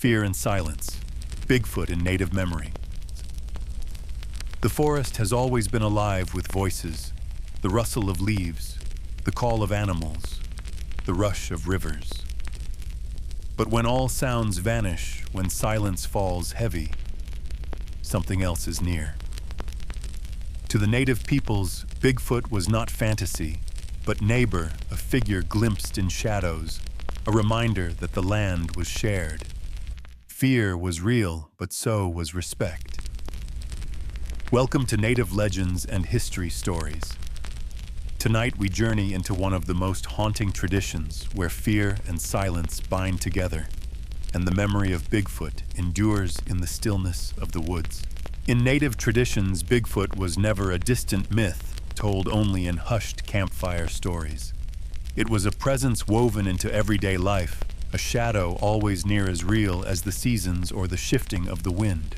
fear and silence, Bigfoot in native memory. The forest has always been alive with voices, the rustle of leaves, the call of animals, the rush of rivers. But when all sounds vanish, when silence falls heavy, something else is near. To the native peoples, Bigfoot was not fantasy, but neighbor, a figure glimpsed in shadows, a reminder that the land was shared. Fear was real, but so was respect. Welcome to Native Legends and History Stories. Tonight we journey into one of the most haunting traditions where fear and silence bind together, and the memory of Bigfoot endures in the stillness of the woods. In native traditions, Bigfoot was never a distant myth told only in hushed campfire stories. It was a presence woven into everyday life, a shadow always near as real as the seasons or the shifting of the wind.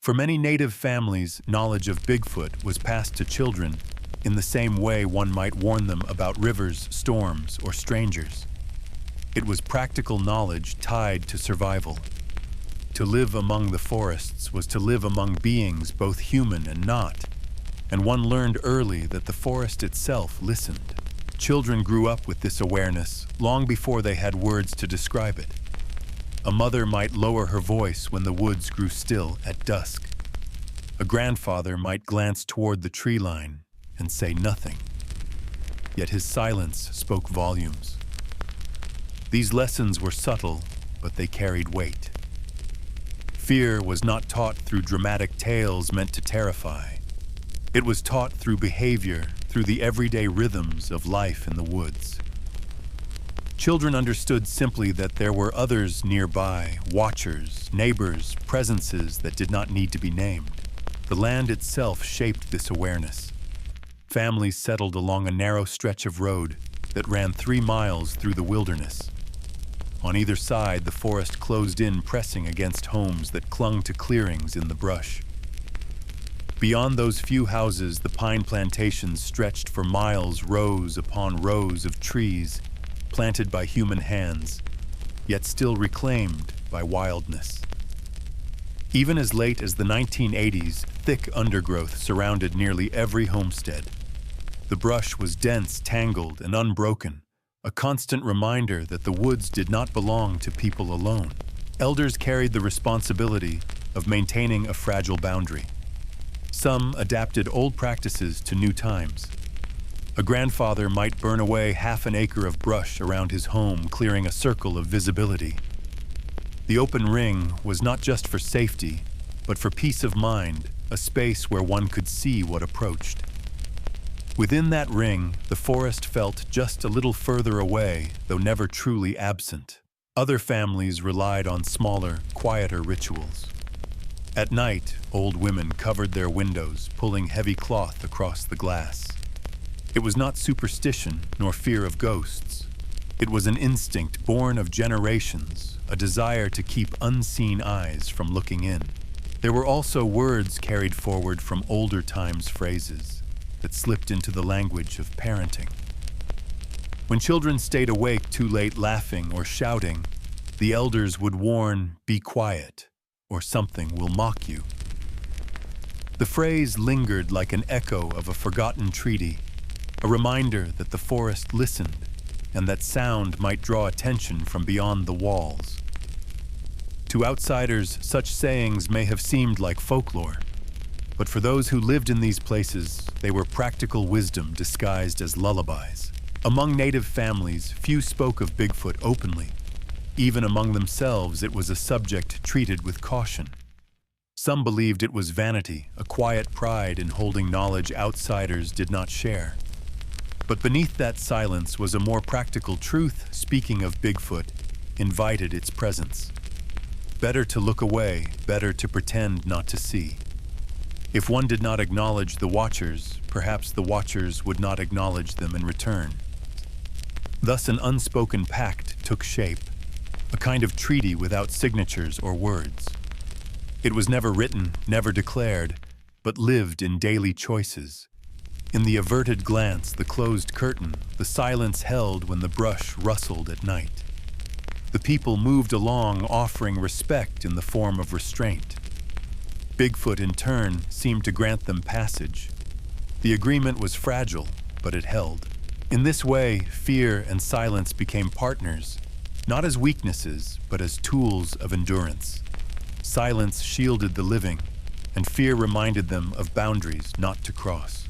For many native families, knowledge of Bigfoot was passed to children in the same way one might warn them about rivers, storms, or strangers. It was practical knowledge tied to survival. To live among the forests was to live among beings both human and not, and one learned early that the forest itself listened. Children grew up with this awareness long before they had words to describe it. A mother might lower her voice when the woods grew still at dusk. A grandfather might glance toward the tree line and say nothing. Yet his silence spoke volumes. These lessons were subtle, but they carried weight. Fear was not taught through dramatic tales meant to terrify. It was taught through behavior, through the everyday rhythms of life in the woods. Children understood simply that there were others nearby, watchers, neighbors, presences that did not need to be named. The land itself shaped this awareness. Families settled along a narrow stretch of road that ran 3 miles through the wilderness. On either side, the forest closed in, pressing against homes that clung to clearings in the brush. Beyond those few houses, the pine plantations stretched for miles, rows upon rows of trees, planted by human hands, yet still reclaimed by wildness. Even as late as the 1980s, thick undergrowth surrounded nearly every homestead. The brush was dense, tangled, and unbroken, a constant reminder that the woods did not belong to people alone. Elders carried the responsibility of maintaining a fragile boundary. Some adapted old practices to new times. A grandfather might burn away half an acre of brush around his home, clearing a circle of visibility. The open ring was not just for safety, but for peace of mind, a space where one could see what approached. Within that ring, the forest felt just a little further away, though never truly absent. Other families relied on smaller, quieter rituals. At night, old women covered their windows, pulling heavy cloth across the glass. It was not superstition nor fear of ghosts. It was an instinct born of generations, a desire to keep unseen eyes from looking in. There were also words carried forward from older times' phrases that slipped into the language of parenting. When children stayed awake too late laughing or shouting, the elders would warn, "Be quiet, or something will mock you." The phrase lingered like an echo of a forgotten treaty, a reminder that the forest listened and that sound might draw attention from beyond the walls. To outsiders, such sayings may have seemed like folklore, but for those who lived in these places, they were practical wisdom disguised as lullabies. Among native families, few spoke of Bigfoot openly. Even among themselves, it was a subject treated with caution. Some believed it was vanity, a quiet pride in holding knowledge outsiders did not share. But beneath that silence was a more practical truth. Speaking of Bigfoot invited its presence. Better to look away, better to pretend not to see. If one did not acknowledge the watchers, perhaps the watchers would not acknowledge them in return. Thus an unspoken pact took shape, a kind of treaty without signatures or words. It was never written, never declared, but lived in daily choices. In the averted glance, the closed curtain, the silence held when the brush rustled at night. The people moved along, offering respect in the form of restraint. Bigfoot, in turn, seemed to grant them passage. The agreement was fragile, but it held. In this way, fear and silence became partners, not as weaknesses, but as tools of endurance. Silence shielded the living, and fear reminded them of boundaries not to cross.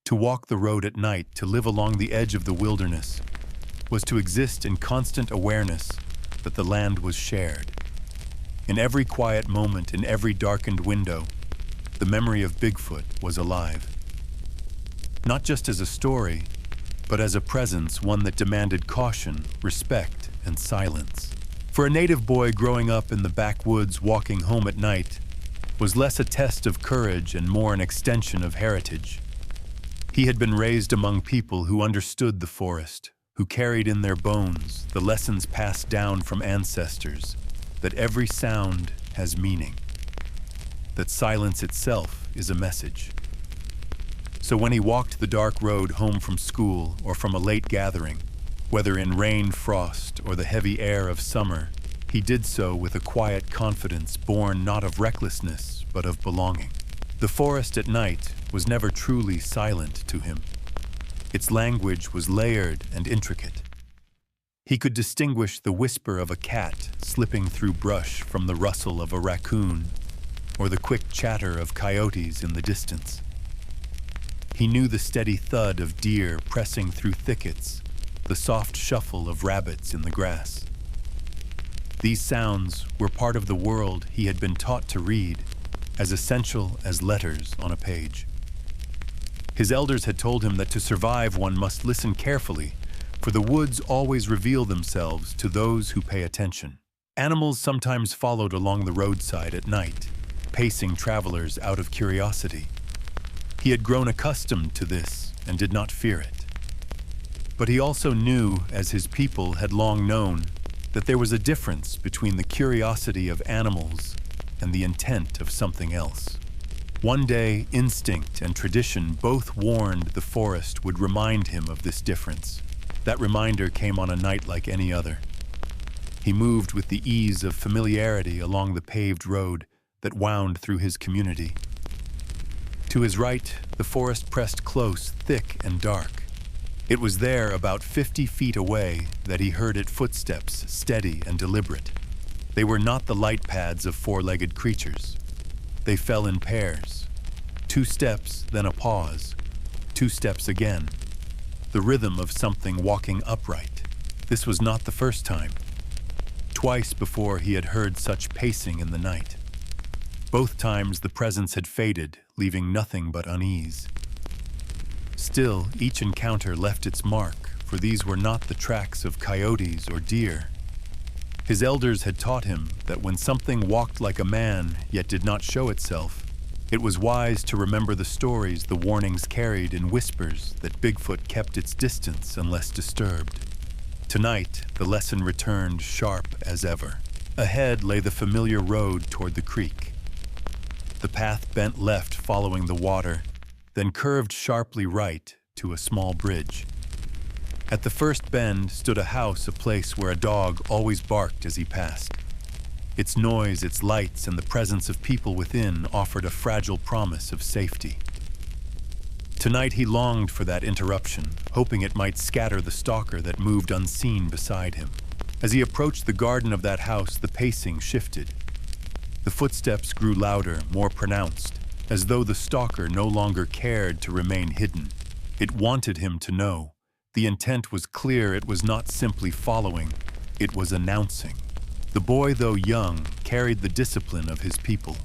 To walk the road at night, to live along the edge of the wilderness, was to exist in constant awareness that the land was shared. In every quiet moment, in every darkened window, the memory of Bigfoot was alive. Not just as a story, but as a presence, one that demanded caution, respect, and silence. For a native boy growing up in the backwoods, walking home at night was less a test of courage and more an extension of heritage. He had been raised among people who understood the forest, who carried in their bones the lessons passed down from ancestors, that every sound has meaning, that silence itself is a message. So when he walked the dark road home from school or from a late gathering, whether in rain, frost, or the heavy air of summer, he did so with a quiet confidence born not of recklessness, but of belonging. The forest at night was never truly silent to him. Its language was layered and intricate. He could distinguish the whisper of a cat slipping through brush from the rustle of a raccoon, or the quick chatter of coyotes in the distance. He knew the steady thud of deer pressing through thickets, the soft shuffle of rabbits in the grass. These sounds were part of the world he had been taught to read, as essential as letters on a page. His elders had told him that to survive one must listen carefully, for the woods always reveal themselves to those who pay attention. Animals sometimes followed along the roadside at night, pacing travelers out of curiosity. He had grown accustomed to this and did not fear it. But he also knew, as his people had long known, that there was a difference between the curiosity of animals and the intent of something else. One day, instinct and tradition both warned the forest would remind him of this difference. That reminder came on a night like any other. He moved with the ease of familiarity along the paved road that wound through his community. To his right, the forest pressed close, thick and dark. It was there, about 50 feet away, that he heard its footsteps, steady and deliberate. They were not the light pads of four-legged creatures. They fell in pairs. 2 steps, then a pause. 2 steps again. The rhythm of something walking upright. This was not the first time. Twice before he had heard such pacing in the night. Both times the presence had faded, leaving nothing but unease. Still, each encounter left its mark, for these were not the tracks of coyotes or deer. His elders had taught him that when something walked like a man, yet did not show itself, it was wise to remember the stories the warnings carried in whispers that Bigfoot kept its distance unless disturbed. Tonight, the lesson returned sharp as ever. Ahead lay the familiar road toward the creek. The path bent left following the water, then curved sharply right to a small bridge. At the first bend stood a house, a place where a dog always barked as he passed. Its noise, its lights, and the presence of people within offered a fragile promise of safety. Tonight he longed for that interruption, hoping it might scatter the stalker that moved unseen beside him. As he approached the garden of that house, the pacing shifted. The footsteps grew louder, more pronounced, as though the stalker no longer cared to remain hidden. It wanted him to know. The intent was clear. It was not simply following, it was announcing. The boy, though young, carried the discipline of his people.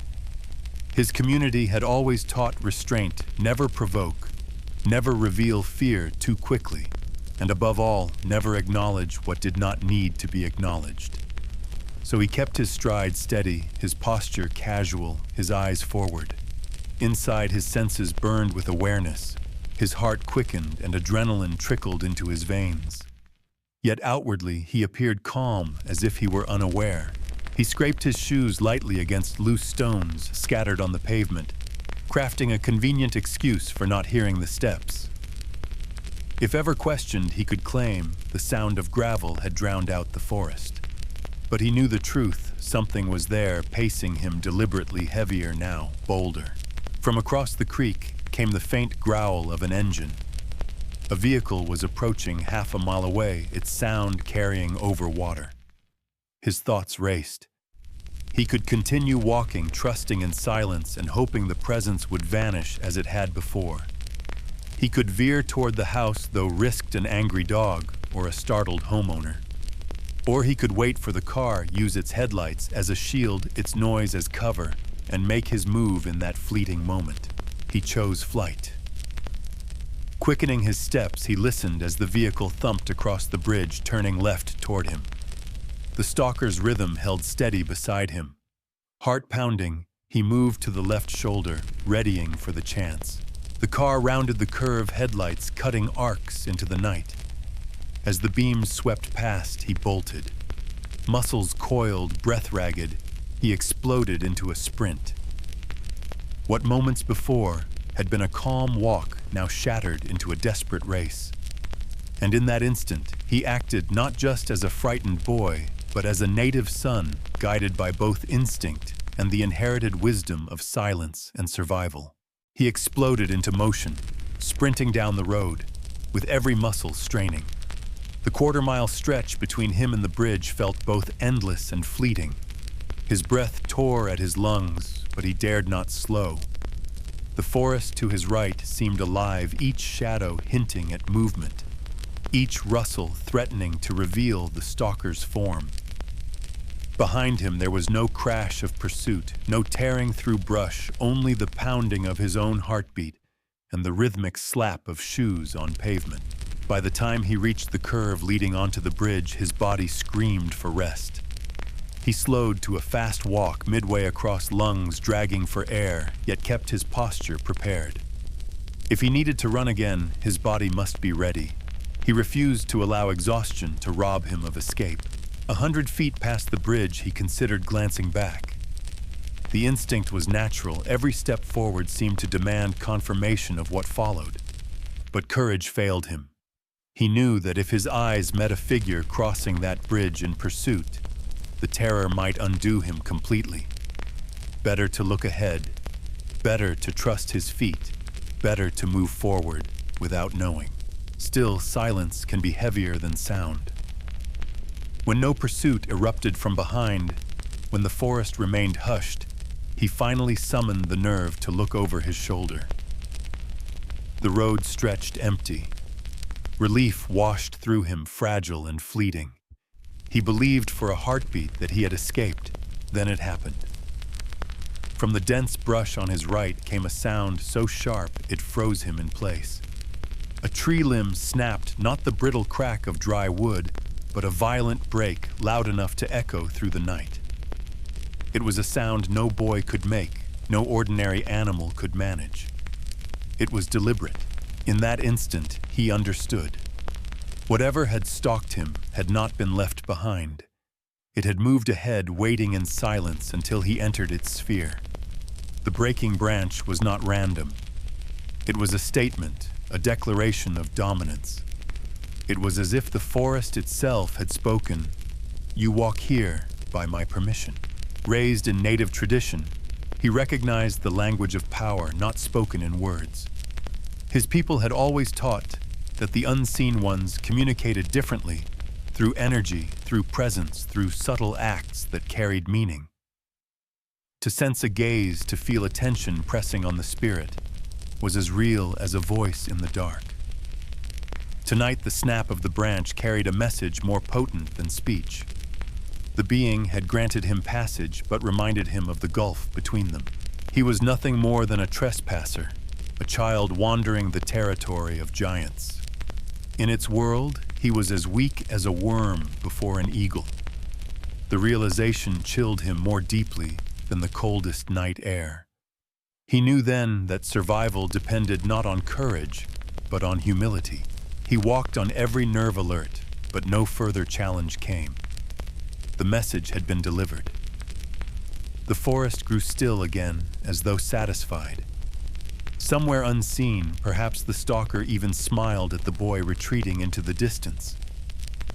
His community had always taught restraint, never provoke, never reveal fear too quickly, and above all, never acknowledge what did not need to be acknowledged. So he kept his stride steady, his posture casual, his eyes forward. Inside, his senses burned with awareness. His heart quickened and adrenaline trickled into his veins. Yet outwardly, he appeared calm, as if he were unaware. He scraped his shoes lightly against loose stones scattered on the pavement, crafting a convenient excuse for not hearing the steps. If ever questioned, he could claim the sound of gravel had drowned out the forest. But he knew the truth. Something was there, pacing him deliberately, heavier now, bolder. From across the creek came the faint growl of an engine. A vehicle was approaching half a mile away, its sound carrying over water. His thoughts raced. He could continue walking, trusting in silence and hoping the presence would vanish as it had before. He could veer toward the house, though risked an angry dog or a startled homeowner. Or he could wait for the car, use its headlights as a shield, its noise as cover, and make his move in that fleeting moment. He chose flight. Quickening his steps, he listened as the vehicle thumped across the bridge, turning left toward him. The stalker's rhythm held steady beside him. Heart pounding, he moved to the left shoulder, readying for the chance. The car rounded the curve, headlights cutting arcs into the night. As the beams swept past, he bolted. Muscles coiled, breath ragged, he exploded into a sprint. What moments before had been a calm walk now shattered into a desperate race. And in that instant, he acted not just as a frightened boy, but as a native son, guided by both instinct and the inherited wisdom of silence and survival. He exploded into motion, sprinting down the road, with every muscle straining. The quarter-mile stretch between him and the bridge felt both endless and fleeting. His breath tore at his lungs, but he dared not slow. The forest to his right seemed alive, each shadow hinting at movement, each rustle threatening to reveal the stalker's form. Behind him there was no crash of pursuit, no tearing through brush, only the pounding of his own heartbeat and the rhythmic slap of shoes on pavement. By the time he reached the curve leading onto the bridge, his body screamed for rest. He slowed to a fast walk midway across, lungs dragging for air, yet kept his posture prepared. If he needed to run again, his body must be ready. He refused to allow exhaustion to rob him of escape. 100 feet past the bridge, he considered glancing back. The instinct was natural. Every step forward seemed to demand confirmation of what followed. But courage failed him. He knew that if his eyes met a figure crossing that bridge in pursuit, the terror might undo him completely. Better to look ahead, better to trust his feet, better to move forward without knowing. Still, silence can be heavier than sound. When no pursuit erupted from behind, when the forest remained hushed, he finally summoned the nerve to look over his shoulder. The road stretched empty. Relief washed through him, fragile and fleeting. He believed for a heartbeat that he had escaped. Then it happened. From the dense brush on his right came a sound so sharp it froze him in place. A tree limb snapped, not the brittle crack of dry wood, but a violent break loud enough to echo through the night. It was a sound no boy could make, no ordinary animal could manage. It was deliberate. In that instant, he understood. Whatever had stalked him had not been left behind. It had moved ahead, waiting in silence until he entered its sphere. The breaking branch was not random. It was a statement, a declaration of dominance. It was as if the forest itself had spoken, "You walk here by my permission." Raised in native tradition, he recognized the language of power not spoken in words. His people had always taught that the unseen ones communicated differently, through energy, through presence, through subtle acts that carried meaning. To sense a gaze, to feel a tension pressing on the spirit, was as real as a voice in the dark. Tonight, the snap of the branch carried a message more potent than speech. The being had granted him passage, but reminded him of the gulf between them. He was nothing more than a trespasser, a child wandering the territory of giants. In its world, he was as weak as a worm before an eagle. The realization chilled him more deeply than the coldest night air. He knew then that survival depended not on courage, but on humility. He walked on every nerve alert, but no further challenge came. The message had been delivered. The forest grew still again, as though satisfied. Somewhere unseen, perhaps the stalker even smiled at the boy retreating into the distance.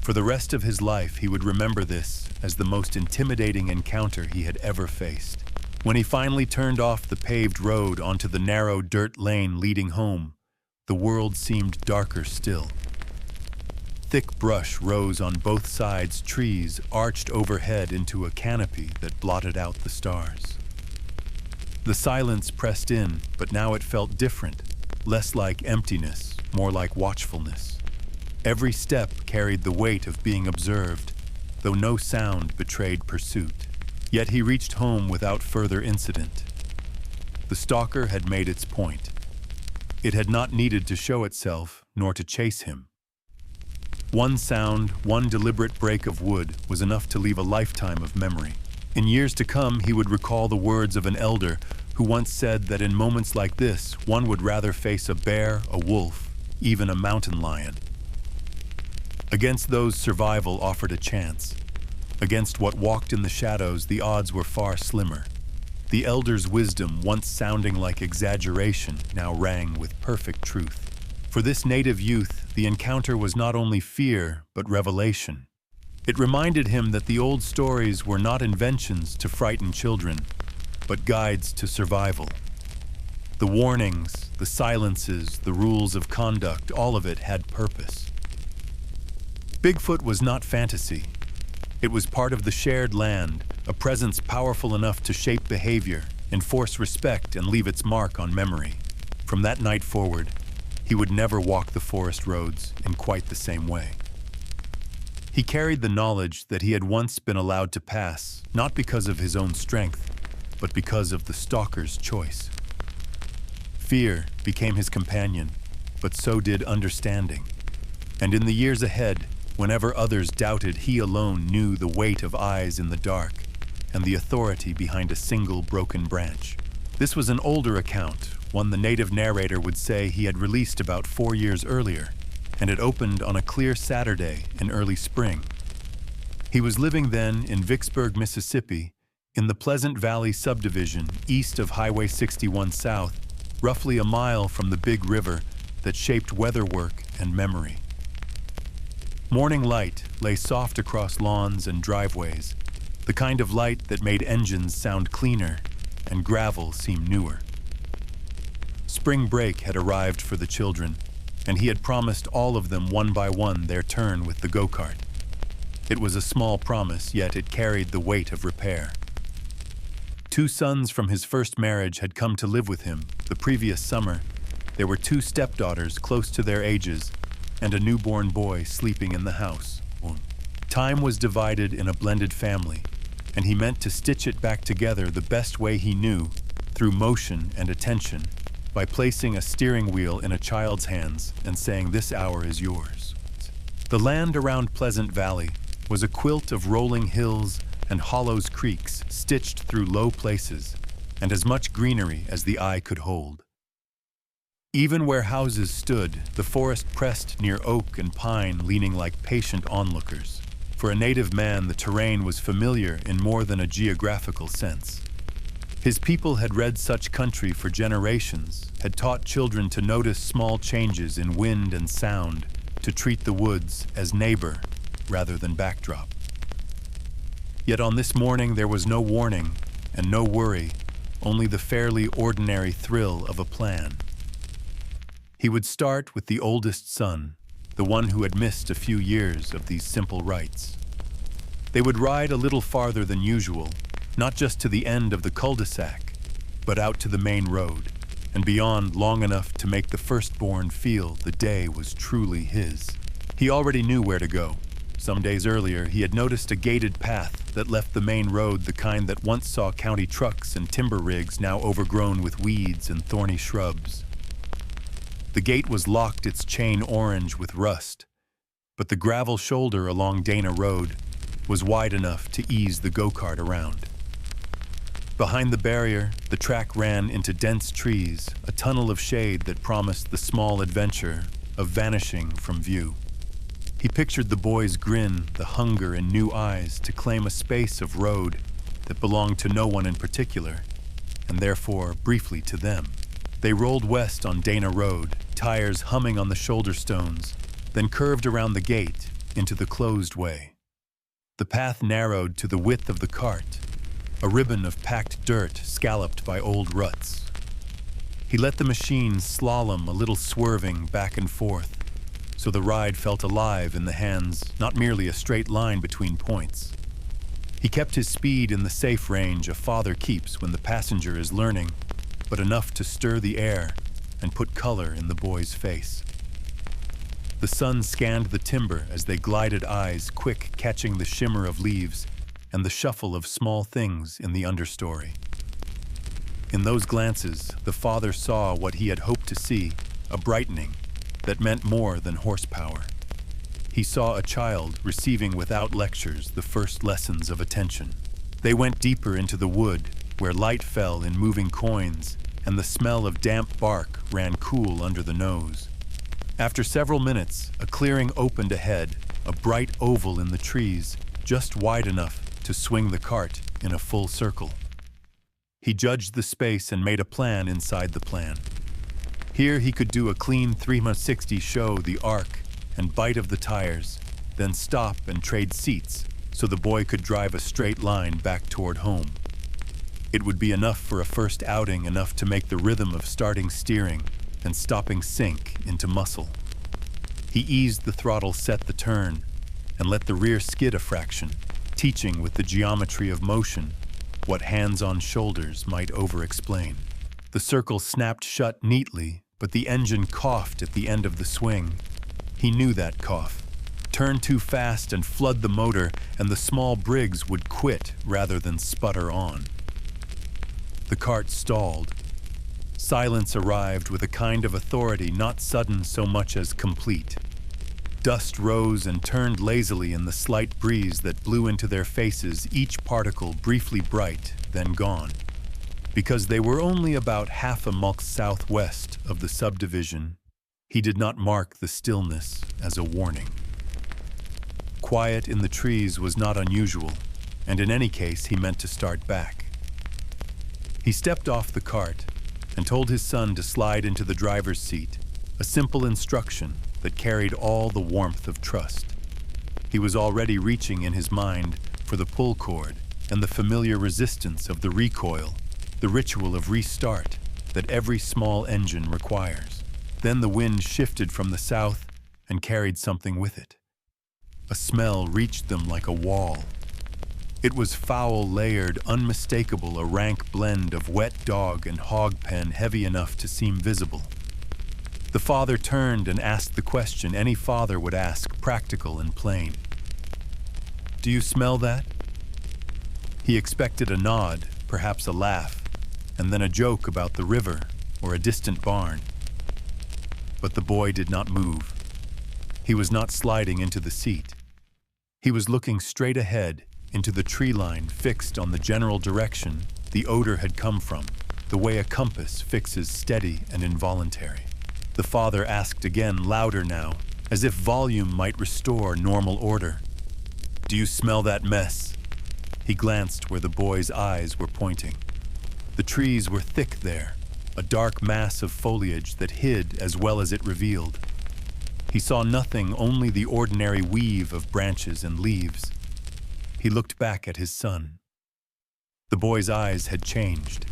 For the rest of his life, he would remember this as the most intimidating encounter he had ever faced. When he finally turned off the paved road onto the narrow dirt lane leading home, the world seemed darker still. Thick brush rose on both sides, trees arched overhead into a canopy that blotted out the stars. The silence pressed in, but now it felt different, less like emptiness, more like watchfulness. Every step carried the weight of being observed, though no sound betrayed pursuit. Yet he reached home without further incident. The stalker had made its point. It had not needed to show itself, nor to chase him. One sound, one deliberate break of wood was enough to leave a lifetime of memory. In years to come, he would recall the words of an elder who once said that in moments like this, one would rather face a bear, a wolf, even a mountain lion. Against those, survival offered a chance. Against what walked in the shadows, the odds were far slimmer. The elder's wisdom, once sounding like exaggeration, now rang with perfect truth. For this native youth, the encounter was not only fear, but revelation. It reminded him that the old stories were not inventions to frighten children, but guides to survival. The warnings, the silences, the rules of conduct, all of it had purpose. Bigfoot was not fantasy. It was part of the shared land, a presence powerful enough to shape behavior, enforce respect, and leave its mark on memory. From that night forward, he would never walk the forest roads in quite the same way. He carried the knowledge that he had once been allowed to pass, not because of his own strength, but because of the stalker's choice. Fear became his companion, but so did understanding. And in the years ahead, whenever others doubted, he alone knew the weight of eyes in the dark and the authority behind a single broken branch. This was an older account, one the native narrator would say he had released about 4 years earlier, and it opened on a clear Saturday in early spring. He was living then in Vicksburg, Mississippi, in the Pleasant Valley subdivision east of Highway 61 South, roughly a mile from the big river that shaped weatherwork and memory. Morning light lay soft across lawns and driveways, the kind of light that made engines sound cleaner and gravel seem newer. Spring break had arrived for the children, and he had promised all of them one by one their turn with the go-kart. It was a small promise, yet it carried the weight of repair. 2 sons from his first marriage had come to live with him the previous summer. There were 2 stepdaughters close to their ages, and a newborn boy sleeping in the house. Time was divided in a blended family, and he meant to stitch it back together the best way he knew, through motion and attention, by placing a steering wheel in a child's hands and saying, "This hour is yours." The land around Pleasant Valley was a quilt of rolling hills and hollows creeks stitched through low places, and as much greenery as the eye could hold. Even where houses stood, the forest pressed near oak and pine, leaning like patient onlookers. For a native man, the terrain was familiar in more than a geographical sense. His people had read such country for generations, had taught children to notice small changes in wind and sound, to treat the woods as neighbor rather than backdrop. Yet on this morning there was no warning and no worry, only the fairly ordinary thrill of a plan. He would start with the oldest son, the one who had missed a few years of these simple rites. They would ride a little farther than usual, not just to the end of the cul-de-sac, but out to the main road, and beyond long enough to make the firstborn feel the day was truly his. He already knew where to go. Some days earlier, he had noticed a gated path that left the main road, the kind that once saw county trucks and timber rigs, now overgrown with weeds and thorny shrubs. The gate was locked, its chain orange with rust, but the gravel shoulder along Dana Road was wide enough to ease the go-kart around. Behind the barrier, the track ran into dense trees, a tunnel of shade that promised the small adventure of vanishing from view. He pictured the boy's grin, the hunger in new eyes to claim a space of road that belonged to no one in particular, and therefore briefly to them. They rolled west on Dana Road, tires humming on the shoulder stones, then curved around the gate into the closed way. The path narrowed to the width of the cart, a ribbon of packed dirt scalloped by old ruts. He let the machine slalom a little, swerving back and forth, so the ride felt alive in the hands, not merely a straight line between points. He kept his speed in the safe range a father keeps when the passenger is learning, but enough to stir the air and put color in the boy's face. The sun scanned the timber as they glided, eyes quick catching the shimmer of leaves and the shuffle of small things in the understory. In those glances, the father saw what he had hoped to see, a brightening that meant more than horsepower. He saw a child receiving without lectures the first lessons of attention. They went deeper into the wood, where light fell in moving coins, and the smell of damp bark ran cool under the nose. After several minutes, a clearing opened ahead, a bright oval in the trees, just wide enough to swing the cart in a full circle. He judged the space and made a plan inside the plan. Here he could do a clean 360 show the arc and bite of the tires, then stop and trade seats so the boy could drive a straight line back toward home. It would be enough for a first outing, enough to make the rhythm of starting steering and stopping sink into muscle. He eased the throttle, set the turn, and let the rear skid a fraction, teaching with the geometry of motion what hands on shoulders might over-explain. The circle snapped shut neatly, but the engine coughed at the end of the swing. He knew that cough. Turn too fast and flood the motor, and the small Briggs would quit rather than sputter on. The cart stalled. Silence arrived with a kind of authority not sudden so much as complete. Dust rose and turned lazily in the slight breeze that blew into their faces, each particle briefly bright, then gone. Because they were only about half a mile southwest of the subdivision, he did not mark the stillness as a warning. Quiet in the trees was not unusual, and in any case he meant to start back. He stepped off the cart and told his son to slide into the driver's seat, a simple instruction that carried all the warmth of trust. He was already reaching in his mind for the pull cord and the familiar resistance of the recoil, the ritual of restart that every small engine requires. Then the wind shifted from the south and carried something with it. A smell reached them like a wall. It was foul, layered, unmistakable, a rank blend of wet dog and hog pen, heavy enough to seem visible. The father turned and asked the question any father would ask, practical and plain. "Do you smell that?" He expected a nod, perhaps a laugh, and then a joke about the river or a distant barn. But the boy did not move. He was not sliding into the seat. He was looking straight ahead into the tree line fixed on the general direction the odor had come from, the way a compass fixes steady and involuntary. The father asked again, louder now, as if volume might restore normal order. "Do you smell that mess?" He glanced where the boy's eyes were pointing. The trees were thick there, a dark mass of foliage that hid as well as it revealed. He saw nothing, only the ordinary weave of branches and leaves. He looked back at his son. The boy's eyes had changed.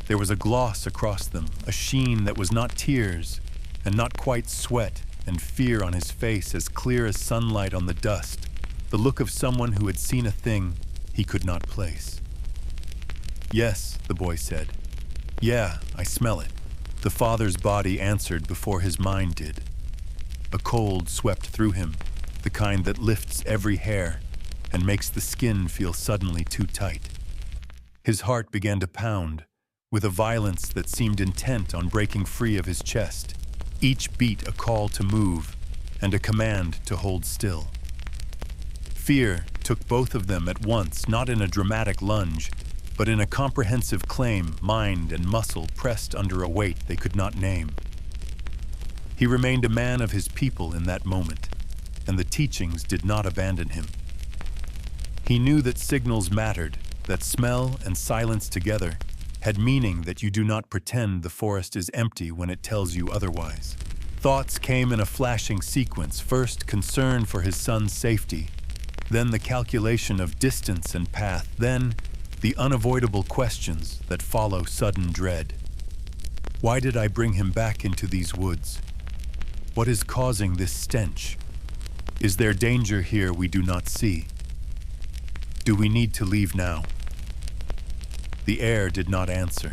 There was a gloss across them, a sheen that was not tears, and not quite sweat, and fear on his face as clear as sunlight on the dust, the look of someone who had seen a thing he could not place. "Yes," the boy said. "Yeah, I smell it." The father's body answered before his mind did. A cold swept through him, the kind that lifts every hair and makes the skin feel suddenly too tight. His heart began to pound, with a violence that seemed intent on breaking free of his chest, each beat a call to move and a command to hold still. Fear took both of them at once, not in a dramatic lunge, but in a comprehensive claim, mind and muscle pressed under a weight they could not name. He remained a man of his people in that moment, and the teachings did not abandon him. He knew that signals mattered, that smell and silence together had meaning that you do not pretend the forest is empty when it tells you otherwise. Thoughts came in a flashing sequence, first concern for his son's safety, then the calculation of distance and path, then the unavoidable questions that follow sudden dread. Why did I bring him back into these woods? What is causing this stench? Is there danger here we do not see? Do we need to leave now? The air did not answer.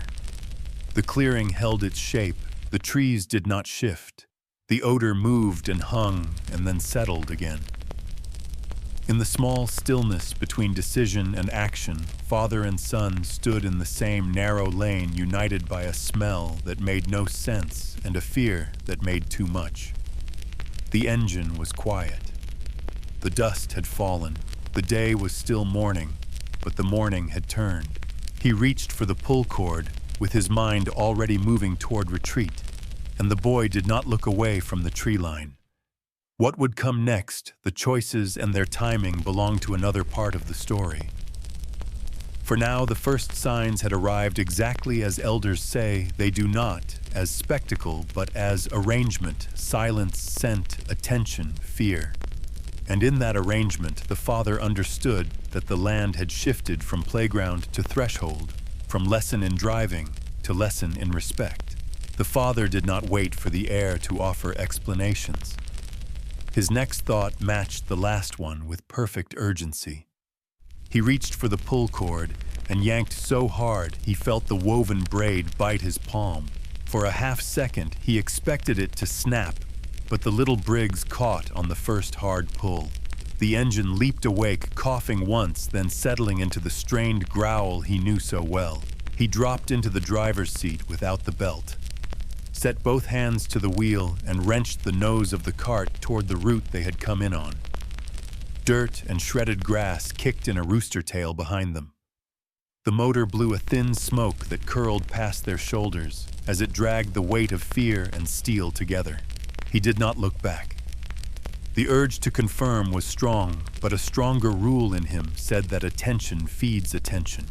The clearing held its shape. The trees did not shift. The odor moved and hung and then settled again. In the small stillness between decision and action, father and son stood in the same narrow lane, united by a smell that made no sense and a fear that made too much. The engine was quiet. The dust had fallen. The day was still morning, but the morning had turned. He reached for the pull cord, with his mind already moving toward retreat, and the boy did not look away from the tree line. What would come next, the choices and their timing belonged to another part of the story. For now, the first signs had arrived exactly as elders say they do not, as spectacle, but as arrangement, silence, scent, attention, fear. And in that arrangement, the father understood that the land had shifted from playground to threshold, from lesson in driving to lesson in respect. The father did not wait for the heir to offer explanations. His next thought matched the last one with perfect urgency. He reached for the pull cord and yanked so hard he felt the woven braid bite his palm. For a half second, he expected it to snap, but the little Briggs caught on the first hard pull. The engine leaped awake, coughing once, then settling into the strained growl he knew so well. He dropped into the driver's seat without the belt, set both hands to the wheel, and wrenched the nose of the cart toward the route they had come in on. Dirt and shredded grass kicked in a rooster tail behind them. The motor blew a thin smoke that curled past their shoulders as it dragged the weight of fear and steel together. He did not look back. The urge to confirm was strong, but a stronger rule in him said that attention feeds attention.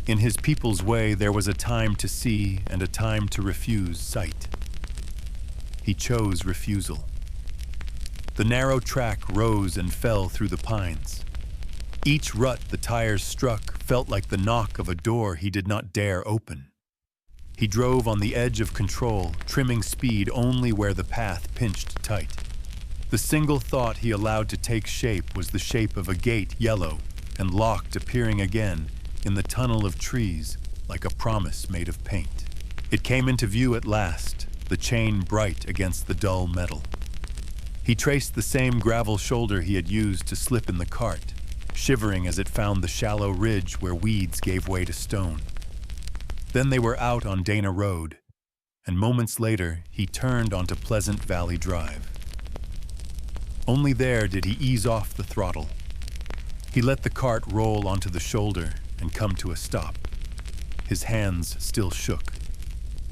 In his people's way, there was a time to see and a time to refuse sight. He chose refusal. The narrow track rose and fell through the pines. Each rut the tires struck felt like the knock of a door he did not dare open. He drove on the edge of control, trimming speed only where the path pinched tight. The single thought he allowed to take shape was the shape of a gate, yellow and locked, appearing again in the tunnel of trees like a promise made of paint. It came into view at last, the chain bright against the dull metal. He traced the same gravel shoulder he had used to slip in the cart, shivering as it found the shallow ridge where weeds gave way to stone. Then they were out on Dana Road, and moments later he turned onto Pleasant Valley Drive. Only there did he ease off the throttle. He let the cart roll onto the shoulder and come to a stop. His hands still shook.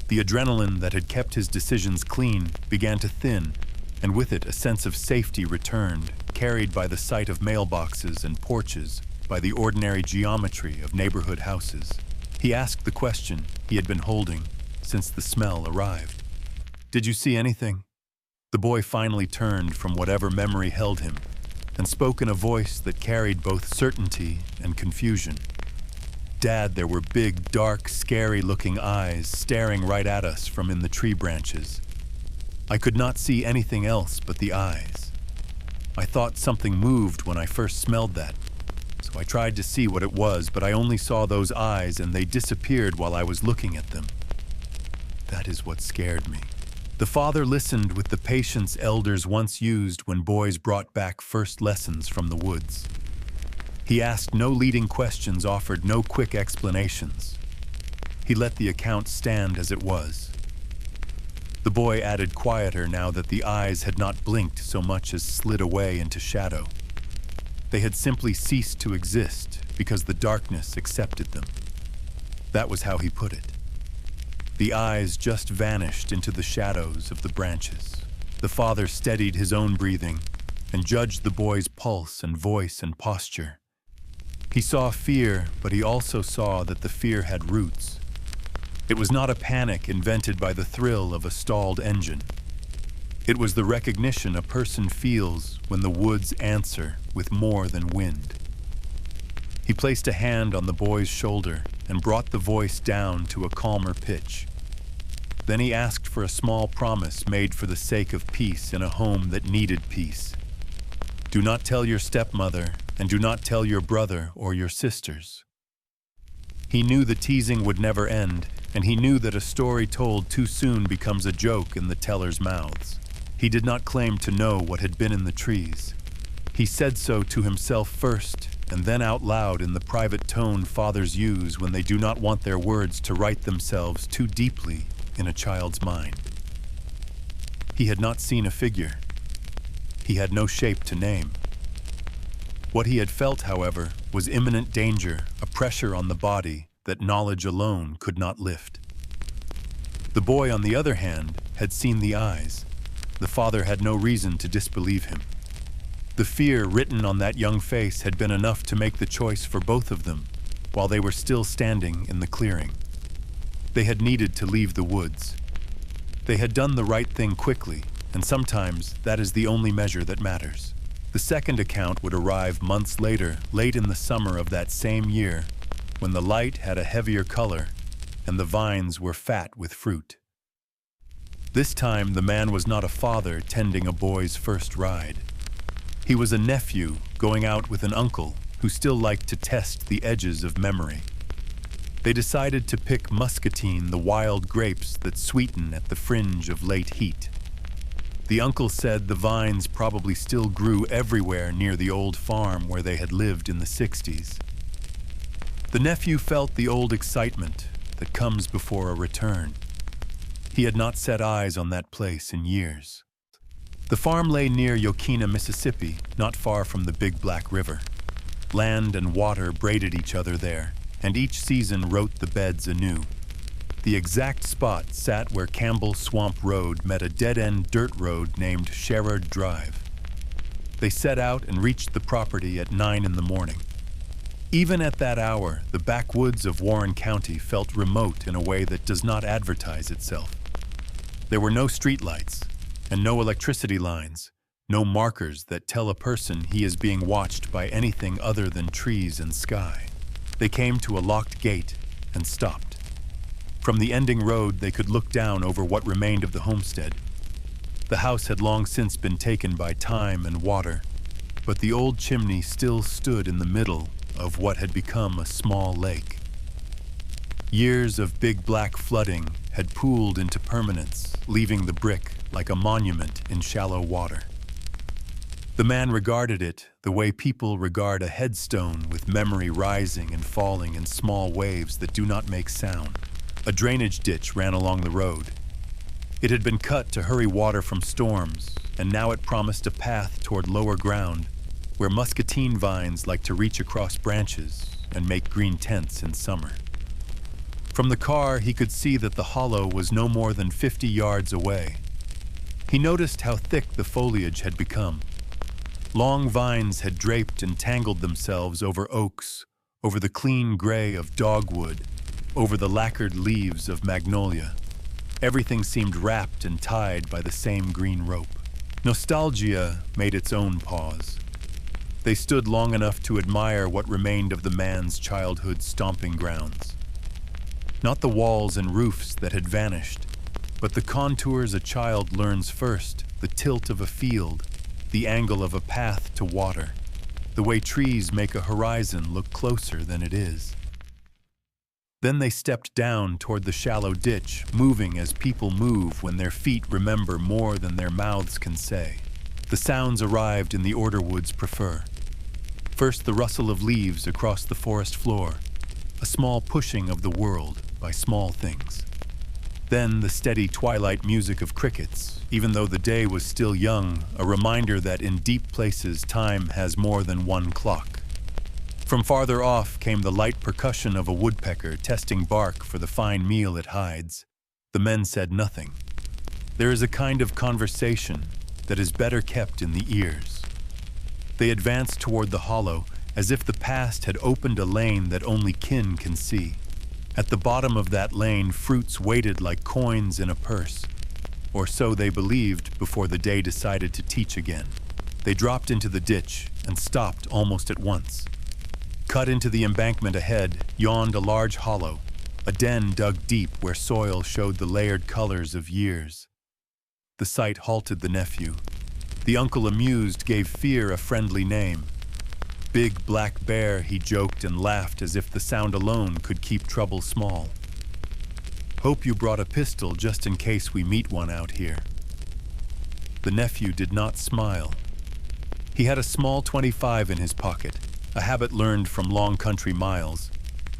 The adrenaline that had kept his decisions clean began to thin, and with it a sense of safety returned, carried by the sight of mailboxes and porches, by the ordinary geometry of neighborhood houses. He asked the question he had been holding since the smell arrived. "Did you see anything?" The boy finally turned from whatever memory held him and spoke in a voice that carried both certainty and confusion. "Dad, there were big, dark, scary-looking eyes staring right at us from in the tree branches. I could not see anything else but the eyes. I thought something moved when I first smelled that, so I tried to see what it was, but I only saw those eyes and they disappeared while I was looking at them. That is what scared me." The father listened with the patience elders once used when boys brought back first lessons from the woods. He asked no leading questions, offered no quick explanations. He let the account stand as it was. The boy added quieter now that the eyes had not blinked so much as slid away into shadow. They had simply ceased to exist because the darkness accepted them. That was how he put it. The eyes just vanished into the shadows of the branches. The father steadied his own breathing and judged the boy's pulse and voice and posture. He saw fear, but he also saw that the fear had roots, It was not a panic invented by the thrill of a stalled engine. It was the recognition a person feels when the woods answer with more than wind. He placed a hand on the boy's shoulder and brought the voice down to a calmer pitch. Then he asked for a small promise made for the sake of peace in a home that needed peace. Do not tell your stepmother, and do not tell your brother or your sisters. He knew the teasing would never end, and he knew that a story told too soon becomes a joke in the teller's mouths. He did not claim to know what had been in the trees. He said so to himself first, and then out loud in the private tone fathers use when they do not want their words to write themselves too deeply in a child's mind. He had not seen a figure. He had no shape to name. What he had felt, however, was imminent danger, a pressure on the body that knowledge alone could not lift. The boy, on the other hand, had seen the eyes. The father had no reason to disbelieve him. The fear written on that young face had been enough to make the choice for both of them while they were still standing in the clearing. They had needed to leave the woods. They had done the right thing quickly, and sometimes that is the only measure that matters. The second account would arrive months later, late in the summer of that same year, when the light had a heavier color and the vines were fat with fruit. This time the man was not a father tending a boy's first ride. He was a nephew going out with an uncle who still liked to test the edges of memory. They decided to pick musketine, the wild grapes that sweeten at the fringe of late heat. The uncle said the vines probably still grew everywhere near the old farm where they had lived in the 60s. The nephew felt the old excitement that comes before a return. He had not set eyes on that place in years. The farm lay near Yokina, Mississippi, not far from the Big Black River. Land and water braided each other there, and each season wrote the beds anew. The exact spot sat where Campbell Swamp Road met a dead-end dirt road named Sherrard Drive. They set out and reached the property at 9 in the morning. Even at that hour, the backwoods of Warren County felt remote in a way that does not advertise itself. There were no streetlights and no electricity lines, no markers that tell a person he is being watched by anything other than trees and sky. They came to a locked gate and stopped. From the ending road, they could look down over what remained of the homestead. The house had long since been taken by time and water, but the old chimney still stood in the middle of what had become a small lake. Years of big black flooding had pooled into permanence, leaving the brick like a monument in shallow water. The man regarded it the way people regard a headstone, with memory rising and falling in small waves that do not make sound. A drainage ditch ran along the road. It had been cut to hurry water from storms, and now it promised a path toward lower ground, where musketine vines like to reach across branches and make green tents in summer. From the car, he could see that the hollow was no more than 50 yards away. He noticed how thick the foliage had become. Long vines had draped and tangled themselves over oaks, over the clean gray of dogwood, over the lacquered leaves of magnolia. Everything seemed wrapped and tied by the same green rope. Nostalgia made its own pause. They stood long enough to admire what remained of the man's childhood stomping grounds. Not the walls and roofs that had vanished, but the contours a child learns first, the tilt of a field, the angle of a path to water, the way trees make a horizon look closer than it is. Then they stepped down toward the shallow ditch, moving as people move when their feet remember more than their mouths can say. The sounds arrived in the order woods prefer. First, the rustle of leaves across the forest floor, a small pushing of the world by small things. Then the steady twilight music of crickets, even though the day was still young, a reminder that in deep places time has more than one clock. From farther off came the light percussion of a woodpecker testing bark for the fine meal it hides. The men said nothing. There is a kind of conversation that is better kept in the ears. They advanced toward the hollow as if the past had opened a lane that only kin can see. At the bottom of that lane, fruits waited like coins in a purse, or so they believed before the day decided to teach again. They dropped into the ditch and stopped almost at once. Cut into the embankment ahead yawned a large hollow, a den dug deep where soil showed the layered colors of years. The sight halted the nephew. The uncle, amused, gave fear a friendly name. Big Black Bear, he joked and laughed as if the sound alone could keep trouble small. Hope you brought a pistol just in case we meet one out here. The nephew did not smile. He had a small .25 in his pocket, a habit learned from long country miles,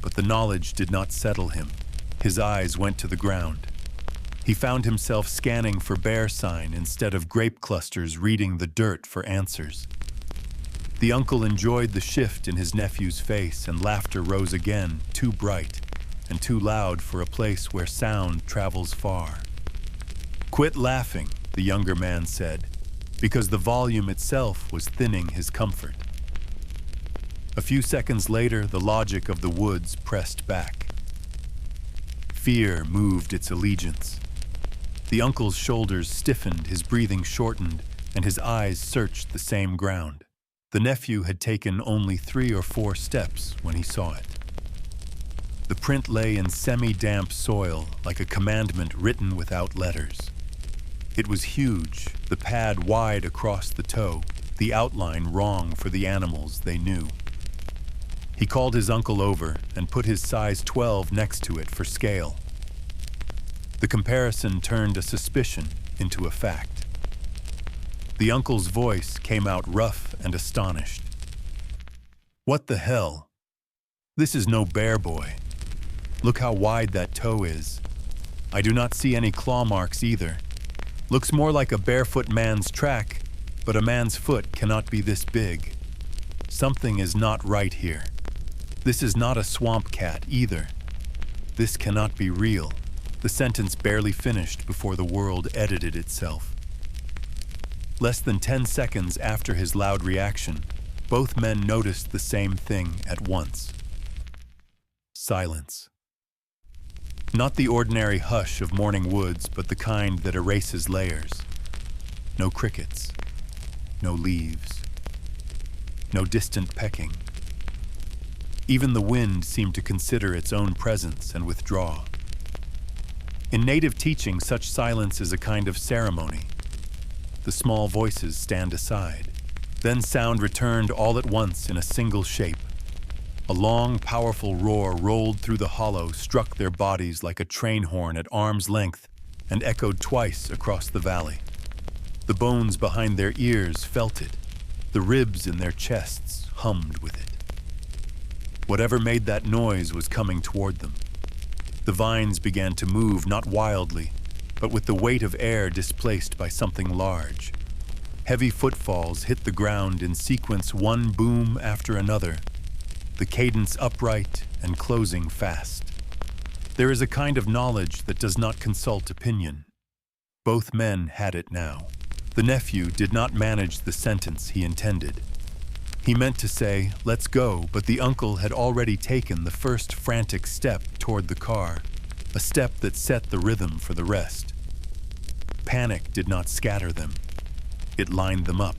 but the knowledge did not settle him. His eyes went to the ground. He found himself scanning for bear sign instead of grape clusters reading the dirt for answers. The uncle enjoyed the shift in his nephew's face, and laughter rose again, too bright and too loud for a place where sound travels far. "Quit laughing," the younger man said, because the volume itself was thinning his comfort. A few seconds later, the logic of the woods pressed back. Fear moved its allegiance. The uncle's shoulders stiffened, his breathing shortened, and his eyes searched the same ground. The nephew had taken only 3 or 4 steps when he saw it. The print lay in semi-damp soil, like a commandment written without letters. It was huge, the pad wide across the toe, the outline wrong for the animals they knew. He called his uncle over and put his size 12 next to it for scale. The comparison turned a suspicion into a fact. The uncle's voice came out rough and astonished. "What the hell? This is no bear, boy. Look how wide that toe is. I do not see any claw marks either. Looks more like a barefoot man's track, but a man's foot cannot be this big. Something is not right here. This is not a swamp cat either. This cannot be real." The sentence barely finished before the world edited itself. Less than 10 seconds after his loud reaction, both men noticed the same thing at once. Silence. Not the ordinary hush of morning woods, but the kind that erases layers. No crickets. No leaves. No distant pecking. Even the wind seemed to consider its own presence and withdraw. In native teaching, such silence is a kind of ceremony. The small voices stand aside. Then sound returned all at once in a single shape. A long, powerful roar rolled through the hollow, struck their bodies like a train horn at arm's length, and echoed twice across the valley. The bones behind their ears felt it. The ribs in their chests hummed with it. Whatever made that noise was coming toward them. The vines began to move, not wildly, but with the weight of air displaced by something large. Heavy footfalls hit the ground in sequence, one boom after another, the cadence upright and closing fast. There is a kind of knowledge that does not consult opinion. Both men had it now. The nephew did not manage the sentence he intended. He meant to say, "Let's go," but the uncle had already taken the first frantic step toward the car, a step that set the rhythm for the rest. Panic did not scatter them. It lined them up.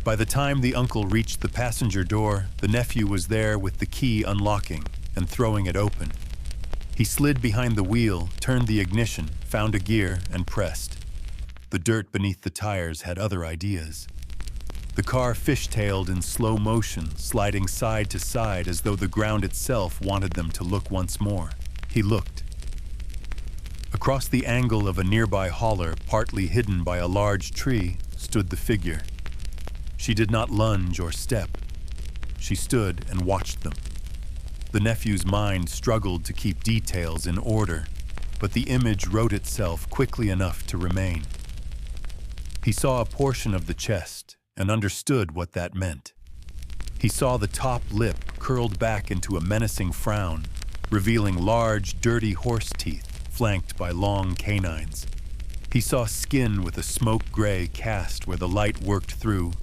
By the time the uncle reached the passenger door, the nephew was there with the key unlocking and throwing it open. He slid behind the wheel, turned the ignition, found a gear, and pressed. The dirt beneath the tires had other ideas. The car fishtailed in slow motion, sliding side to side as though the ground itself wanted them to look once more. He looked. Across the angle of a nearby holler, partly hidden by a large tree, stood the figure. She did not lunge or step. She stood and watched them. The nephew's mind struggled to keep details in order, but the image wrote itself quickly enough to remain. He saw a portion of the chest and understood what that meant. He saw the top lip curled back into a menacing frown, revealing large, dirty horse teeth flanked by long canines. He saw skin with a smoke gray cast where the light worked through,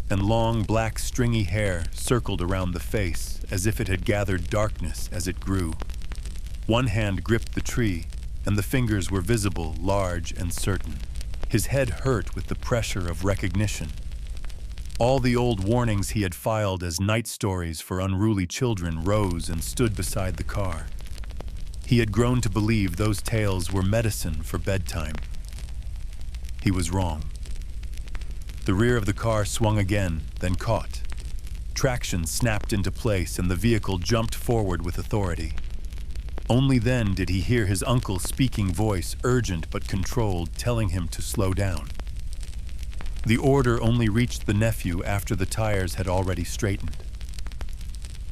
and long, black, stringy hair circled around the face as if it had gathered darkness as it grew. One hand gripped the tree, and the fingers were visible, large and certain. His head hurt with the pressure of recognition. All the old warnings he had filed as night stories for unruly children rose and stood beside the car. He had grown to believe those tales were medicine for bedtime. He was wrong. The rear of the car swung again, then caught. Traction snapped into place and the vehicle jumped forward with authority. Only then did he hear his uncle's speaking voice, urgent but controlled, telling him to slow down. The order only reached the nephew after the tires had already straightened.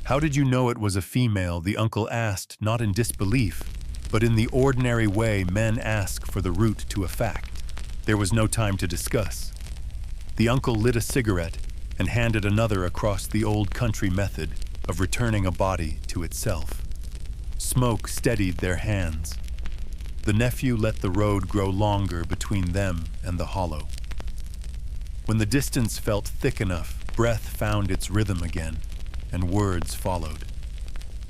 "How did you know it was a female?" the uncle asked, not in disbelief, but in the ordinary way men ask for the root to a fact. There was no time to discuss. The uncle lit a cigarette and handed another across the old country method of returning a body to itself. Smoke steadied their hands. The nephew let the road grow longer between them and the hollow. When the distance felt thick enough, breath found its rhythm again, and words followed.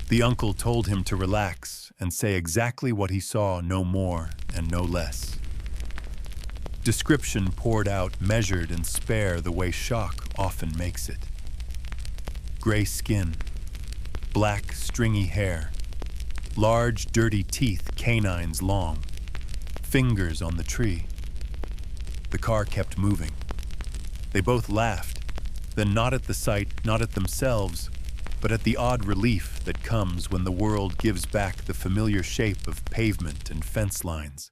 The uncle told him to relax and say exactly what he saw, no more and no less. Description poured out, measured and spare the way shock often makes it. Gray skin, black, stringy hair, large, dirty teeth, canines long, fingers on the tree. The car kept moving. They both laughed, then not at the sight, not at themselves, but at the odd relief that comes when the world gives back the familiar shape of pavement and fence lines.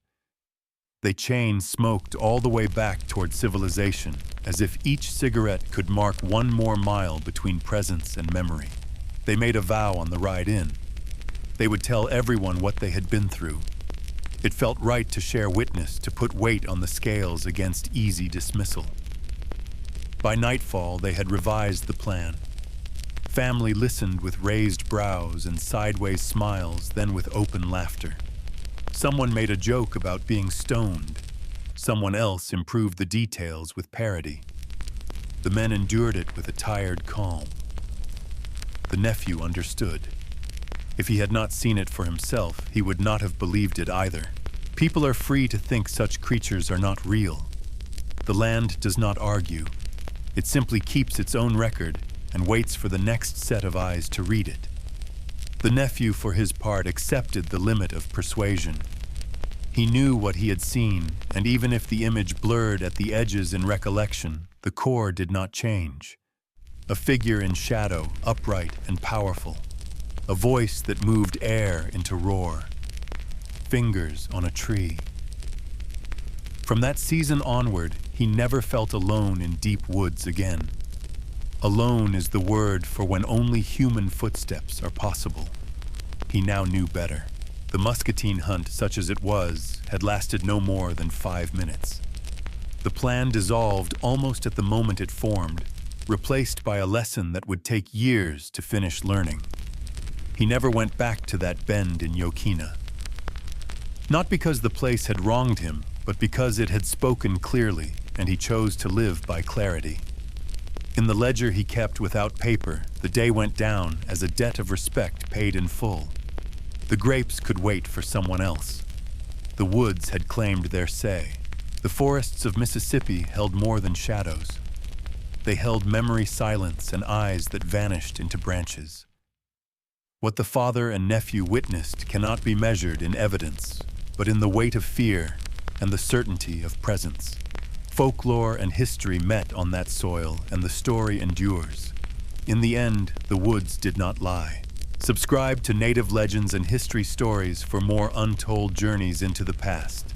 They chain-smoked all the way back toward civilization, as if each cigarette could mark one more mile between presence and memory. They made a vow on the ride in. They would tell everyone what they had been through. It felt right to share witness, to put weight on the scales against easy dismissal. By nightfall, they had revised the plan. Family listened with raised brows and sideways smiles, then with open laughter. Someone made a joke about being stoned. Someone else improved the details with parody. The men endured it with a tired calm. The nephew understood. If he had not seen it for himself, he would not have believed it either. People are free to think such creatures are not real. The land does not argue. It simply keeps its own record and waits for the next set of eyes to read it. The nephew, for his part, accepted the limit of persuasion. He knew what he had seen, and even if the image blurred at the edges in recollection, the core did not change. A figure in shadow, upright and powerful. A voice that moved air into roar. Fingers on a tree. From that season onward, he never felt alone in deep woods again. Alone is the word for when only human footsteps are possible. He now knew better. The musketine hunt, such as it was, had lasted no more than 5 minutes. The plan dissolved almost at the moment it formed, replaced by a lesson that would take years to finish learning. He never went back to that bend in Yokina. Not because the place had wronged him, but because it had spoken clearly, and he chose to live by clarity. In the ledger he kept without paper, the day went down as a debt of respect paid in full. The grapes could wait for someone else. The woods had claimed their say. The forests of Mississippi held more than shadows. They held memory, silence, and eyes that vanished into branches. What the father and nephew witnessed cannot be measured in evidence, but in the weight of fear and the certainty of presence. Folklore and history met on that soil, and the story endures. In the end, the woods did not lie. Subscribe to Native Legends and History Stories for more untold journeys into the past.